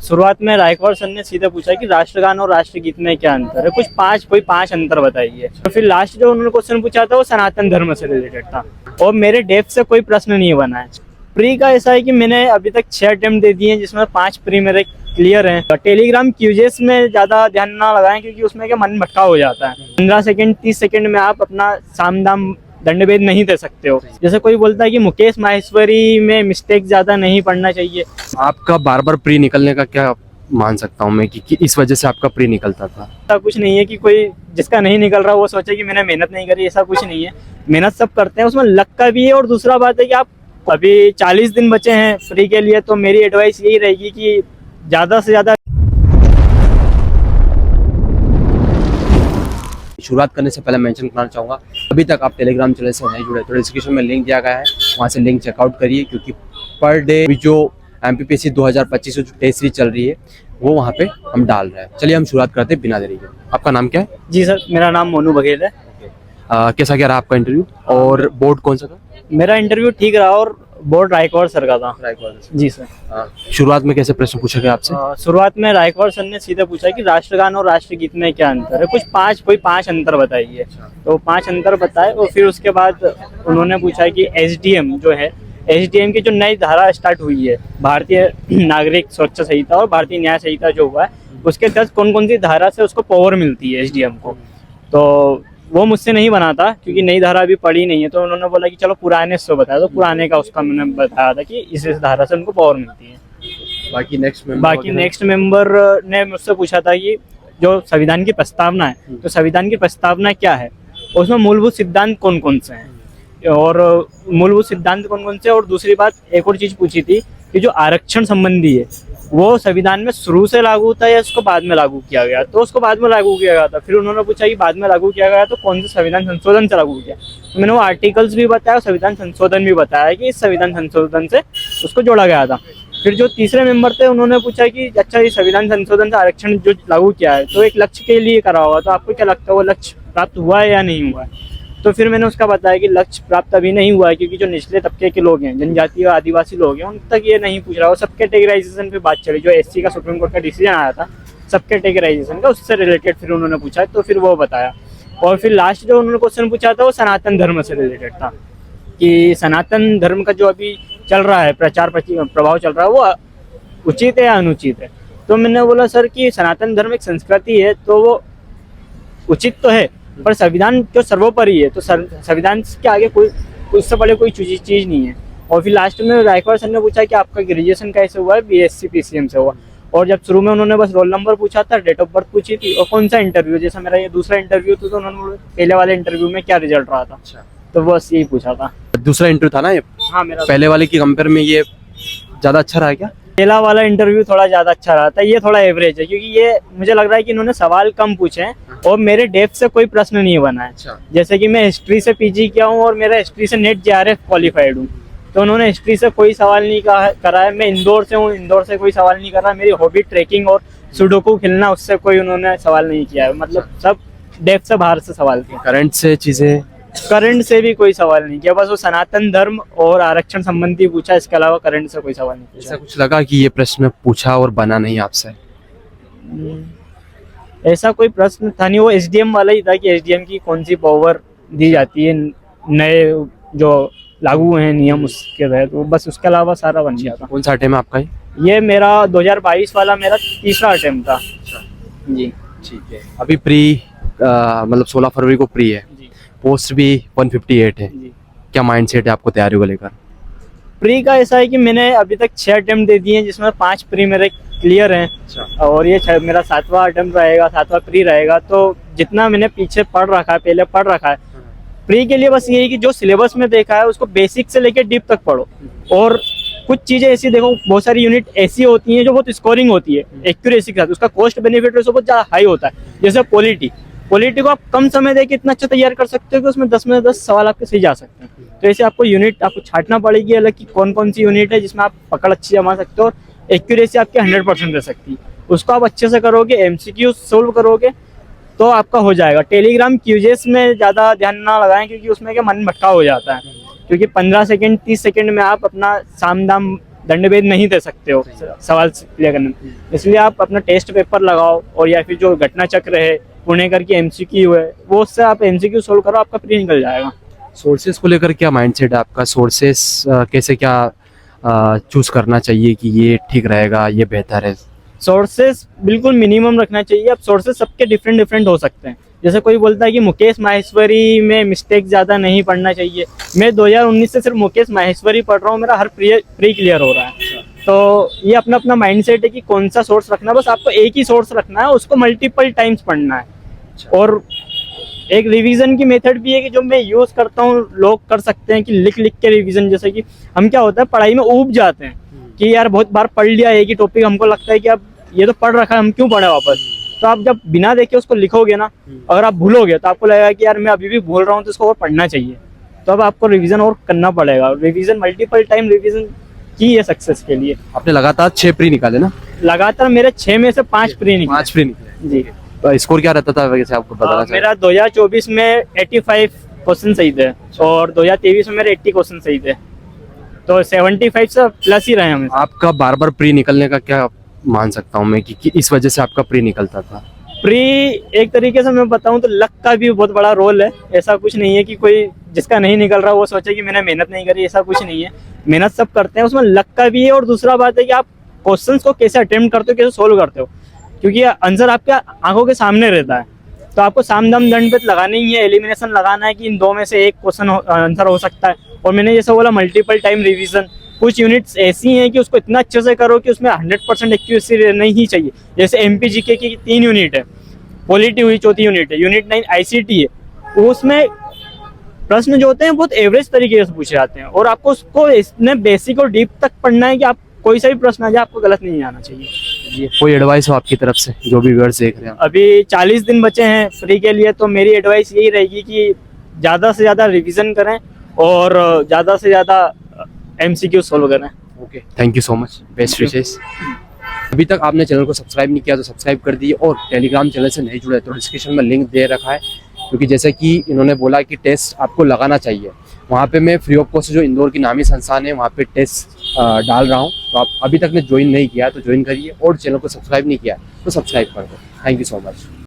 शुरुआत में रायकवाड़ सर ने सीधे पूछा कि राष्ट्रगान और राष्ट्रगीत में क्या अंतर है, कोई पांच अंतर बताइए। तो फिर लास्ट जो उन्होंने क्वेश्चन पूछा था वो सनातन धर्म से रिलेटेड था और मेरे डेप्थ से कोई प्रश्न नहीं बना है। प्री का ऐसा है कि मैंने अभी तक 6 अटेम्प्ट दे दिए हैं जिसमें 5 प्री मेरे क्लियर हैं। टेलीग्राम क्यूजेस में ज्यादा ध्यान ना लगाएं क्योंकि उसमें क्या मन भटका हो जाता है। 15 सेकंड 30 सेकंड में आप अपना साम दाम दंडभेद नहीं दे सकते हो। जैसे कोई बोलता है कि मुकेश माहेश्वरी में मिस्टेक ज्यादा नहीं पढ़ना चाहिए। आपका बार बार प्री निकलने का क्या मान सकता हूँ मैं कि इस वजह से आपका प्री निकलता था? ऐसा कुछ नहीं है कि कोई जिसका नहीं निकल रहा वो सोचे कि मैंने मेहनत नहीं करी, ऐसा कुछ नहीं है। मेहनत सब करते हैं, उसमें लक का भी है। और दूसरा बात है कि आप अभी 40 दिन बचे हैं फ्री के लिए, तो मेरी एडवाइस यही रहेगी कि ज़्यादा से ज़्यादा। शुरुआत करने से पहले मेंशन करना चाहूँगा, अभी तक आप टेलीग्राम चैनल से नहीं जुड़े तो डिस्क्रिप्शन में लिंक दिया गया है, वहाँ से लिंक चेकआउट करिए। क्योंकि पर डे जो MPPSC 2025 जो टेस्ट सीरीज चल रही है वो वहाँ पे हम डाल रहे हैं। चलिए हम शुरुआत करते हैं बिना देरी के। आपका नाम क्या है? जी सर, मेरा नाम मोनू बघेल है। कैसा क्या रहा आपका इंटरव्यू और बोर्ड कौन सा था? मेरा इंटरव्यू ठीक रहा और बोर्ड रायकवाड़ सर का था। जी सर। शुरुआत में कैसे प्रश्न पूछा गया आपसे? शुरुआत में रायकवाड़ सर ने सीधे पूछा कि राष्ट्रगान और राष्ट्रगीत में क्या अंतर है, कोई पांच अंतर बताइए। तो 5 अंतर बताए और फिर उसके बाद उन्होंने पूछा कि SDM जो है, SDM की जो नई धारा स्टार्ट हुई है, भारतीय नागरिक सुरक्षा संहिता और भारतीय न्याय संहिता जो हुआ है, उसके तहत कौन कौन सी धारा से उसको पावर मिलती है SDM को। तो वो मुझसे नहीं बना था क्योंकि नई धारा अभी पढ़ी नहीं है। तो उन्होंने बोला कि चलो पुराने से बताया, तो पुराने का उसका मैंने बताया था कि इस धारा से उनको पावर मिलती है। बाकी नेक्स्ट मेंबर ने मुझसे पूछा था कि जो संविधान की प्रस्तावना है, तो संविधान की प्रस्तावना क्या है, उसमें मूलभूत सिद्धांत कौन कौन से हैं और मूलभूत सिद्धांत कौन कौन से। और दूसरी बात एक और चीज़ पूछी थी कि जो आरक्षण संबंधी है वो संविधान में शुरू से लागू था या उसको बाद में लागू किया गया। तो उसको बाद में लागू किया गया था। फिर उन्होंने पूछा कि बाद में लागू किया गया तो कौन से संविधान संशोधन से लागू किया। तो मैंने वो आर्टिकल्स भी बताया और संविधान संशोधन भी बताया कि इस संविधान संशोधन से उसको जोड़ा गया था। फिर जो तीसरे मेंबर थे उन्होंने पूछा कि अच्छा ये संविधान संशोधन से आरक्षण जो लागू किया है तो एक लक्ष्य के लिए करा होगा, तो आपको क्या लगता है वो लक्ष्य प्राप्त हुआ है या नहीं हुआ है। तो फिर मैंने उसका बताया कि लक्ष्य प्राप्त अभी नहीं हुआ है क्योंकि जो निचले तबके के लोग हैं, जनजातीय और आदिवासी लोग हैं, उन तक ये नहीं पूछ रहा। और सब कैटेगराइजेशन पे बात चली, जो SC का सुप्रीम कोर्ट का डिसीजन आया था सब कैटेगराइजेशन का, उससे रिलेटेड फिर उन्होंने पूछा तो फिर वो बताया। और फिर लास्ट जो उन्होंने क्वेश्चन पूछा था वो सनातन धर्म से रिलेटेड था कि सनातन धर्म का जो अभी चल रहा है प्रचार प्रभाव चल रहा है वो उचित है या अनुचित है। तो मैंने बोला सर कि सनातन धर्म एक संस्कृति है तो वो उचित तो है, पर संविधान जो सर्वोपरि है, तो संविधान के आगे कोई उससे बड़े कोई चीज़ नहीं है। और फिर लास्ट में रायकवाड़ सर ने पूछा कि आपका ग्रेजुएशन कैसे हुआ है, BSc PCM से हुआ। और जब शुरू में उन्होंने बस रोल नंबर पूछा था, डेट ऑफ बर्थ पूछी थी और कौन सा इंटरव्यू, जैसा मेरा ये दूसरा इंटरव्यू था तो उन्होंने पहले वाले इंटरव्यू में क्या रिजल्ट रहा था, तो बस यही पूछा था। दूसरा इंटरव्यू था ना ये? हाँ, मेरा पहले वाले की कंपेयर में ये ज़्यादा अच्छा रहा क्या? पहला वाला इंटरव्यू थोड़ा ज़्यादा अच्छा रहा था, ये थोड़ा एवरेज है क्योंकि ये मुझे लग रहा है कि इन्होंने सवाल कम पूछे हैं और मेरे डेप्थ से कोई प्रश्न नहीं बना है। जैसे कि मैं हिस्ट्री से PG किया हूँ और मेरा हिस्ट्री से नेट JRF क्वालिफाइड हूँ, तो उन्होंने हिस्ट्री से कोई सवाल नहीं करा है। मैं इंदौर से हूँ, इंदौर से कोई सवाल नहीं करा। मेरी हॉबी ट्रैकिंग और सुडोकू खेलना, उससे कोई उन्होंने सवाल नहीं किया है। मतलब सब डेप्थ से बाहर से सवाल किए। करंट से भी कोई सवाल नहीं किया, बस वो सनातन धर्म और आरक्षण संबंधी पूछा, इसके अलावा करंट से कोई सवाल नहीं पूछा। ऐसा कुछ लगा कि ये प्रश्न पूछा और बना नहीं आपसे? ऐसा कोई प्रश्न था नहीं, वो SDM वाला ही था कि SDM की कौन सी पावर दी जाती है नए जो लागू हैं नियम उसके तहत, वो बस उसके अलावा सारा बन गया था। कौन सा अटेम्प्ट आपका? ये मेरा 2022 वाला मेरा तीसरा अटेम्प्ट था। जी ठीक है। अभी प्री मतलब 16 फरवरी को प्री है, पोस्ट भी 158 है। क्या माइंडसेट है आपको तैयारी को लेकर? प्री का ऐसा है कि मैंने अभी तक 6 अटेम्प्ट दे दिए हैं जिसमें 5 प्री मेरे क्लियर हैं और ये मेरा 7वां अटेम्प्ट रहेगा, 7वां प्री रहेगा। तो जितना मैंने पीछे पढ़ रखा है, पहले पढ़ रखा है प्री के लिए, बस यही कि जो सिलेबस में देखा है उसको बेसिक से लेकर डीप तक पढ़ो। और कुछ चीज़ें ऐसी देखो, बहुत सारी यूनिट ऐसी होती हैं जो बहुत स्कोरिंग होती है एक्यूरेसी के साथ, उसका कॉस्ट बेनिफिट रेशो बहुत ज़्यादा हाई होता है। जैसे पॉलिटी को आप कम समय देके इतना अच्छा तैयार कर सकते हो कि उसमें 10 में 10 सवाल आपके सही जा सकते हैं। तो ऐसे आपको यूनिट आपको छांटना पड़ेगी अलग कि कौन कौन सी यूनिट है जिसमें आप पकड़ अच्छी जमा सकते हो और एक्यूरेसी आपकी 100% दे सकती है। उसको आप अच्छे से करोगे, MCQ सोल्व करोगे तो आपका हो जाएगा। टेलीग्राम क्यूजेस में ज़्यादा ध्यान ना लगाएं क्योंकि उसमें क्या मन भटका हो जाता है, क्योंकि 15 सेकंड 30 सेकंड में आप अपना साम दाम दंडभेद नहीं दे सकते हो सवाल क्लियर करने में। इसलिए आप अपना टेस्ट पेपर लगाओ, और या फिर जो घटना चक्र है, पुणेकर की MCQ है, वो उससे आप MCQ सोल्व करो, आपका प्री निकल जाएगा। सोर्सेज को लेकर क्या माइंडसेट है आपका? सोर्सेस कैसे क्या चूज करना चाहिए कि ये ठीक रहेगा, ये बेहतर है? सोर्सेस बिल्कुल मिनिमम रखना चाहिए। अब सोर्सेस सबके डिफरेंट हो सकते हैं। जैसे कोई बोलता है कि मुकेश माहेश्वरी में मिस्टेक ज़्यादा नहीं पढ़ना चाहिए। मैं 2019 से सिर्फ मुकेश माहेश्वरी पढ़ रहा हूँ, मेरा हर प्री क्लियर हो रहा है। तो ये अपना अपना माइंडसेट है कि कौन सा सोर्स रखना है। बस आपको एक ही सोर्स रखना है, उसको मल्टीपल टाइम्स पढ़ना है। और एक रिवीजन की मेथड भी है कि जो मैं यूज़ करता हूँ, लोग कर सकते हैं कि लिख के रिवीजन। जैसे कि हम क्या होता है, पढ़ाई में ऊब जाते हैं कि यार बहुत बार पढ़ लिया एक ही टॉपिक, हमको लगता है कि अब ये तो पढ़ रखा है, हम क्यों पढ़े वापस। तो आप जब बिना देखे उसको लिखोगे ना, अगर आप भूलोगे तो आपको लगेगा कि यार मैं अभी भी भूल रहा हूँ, तो इसको और पढ़ना चाहिए। तो अब आपको रिवीजन और करना पड़ेगा। रिवीजन मल्टीपल टाइम रिवीजन की है सक्सेस के लिए। आपने लगातार 6 प्री निकाले ना? लगातार मेरे 6 में से 5 प्री निकले। 5 प्री निकले जी। तो स्कोर क्या रहता था वैसे आपको बताना चाहिए? मेरा 2024 में 85 क्वेश्चन सही थे, और 2023 में मेरे 80 क्वेश्चन सही थे। तो 75 से प्लस ही रहे हमें। आपका बार बार प्री निकलने का क्या मान सकता हूँ मैं कि इस वजह से आपका प्री निकलता था? प्री एक तरीके से मैं बताऊं तो लक का भी बहुत बड़ा रोल है। ऐसा कुछ नहीं है कि कोई जिसका नहीं निकल रहा वो सोचे कि मैंने मेहनत नहीं करी, ऐसा कुछ नहीं है। मेहनत सब करते हैं, उसमें लक का भी है। और दूसरा बात है कि आप क्वेश्चंस को कैसे अटेम्प्ट करते हो, कैसे सोल्व करते हो, क्योंकि आंसर आपके आंखों के सामने रहता है। तो आपको साम दाम दंड पे लगाना ही है, एलिमिनेशन लगाना है कि इन दो में से एक क्वेश्चन आंसर हो सकता है। और मैंने जैसे बोला मल्टीपल टाइम रिवीजन, कुछ यूनिट्स ऐसी हैं कि उसको इतना अच्छे से करो कि उसमें 100% एक्यूरेसी रहना ही चाहिए। जैसे MPGK की 3 यूनिट है, पॉलिटी हुई 4थी यूनिट है, यूनिट 9 ICT है। उसमें प्रश्न जो होते हैं बहुत एवरेज तरीके से पूछे जाते हैं, और आपको उसको इतने बेसिक और डीप तक पढ़ना है कि आप कोई सा भी प्रश्न आ जाए आपको गलत नहीं आना चाहिए। कोई एडवाइस हो आपकी तरफ से जो भी व्यूअर्स देख रहे हैं? अभी 40 दिन बचे हैं फ्री के लिए, तो मेरी एडवाइस यही रहेगी कि ज़्यादा से ज़्यादा रिवीजन करें और ज़्यादा से ज़्यादा MCQ सोल्व करें। Okay, thank you so much, best wishes. अभी तक आपने चैनल को सब्सक्राइब नहीं किया तो सब्सक्राइब कर दिए, और टेलीग्राम चैनल से नहीं जुड़े तो डिस्क्रिप्शन में लिंक दे रखा है, क्योंकि जैसे कि इन्होंने बोला कि टेस्ट आपको लगाना चाहिए। वहाँ पे मैं फ्री ऑफ कॉस्ट जो इंदौर की नामी संस्थान है वहाँ पे टेस्ट डाल रहा हूँ। तो आप अभी तक ने ज्वाइन नहीं किया तो ज्वाइन करिए, और चैनल को सब्सक्राइब नहीं किया तो सब्सक्राइब कर दो। Thank you so much.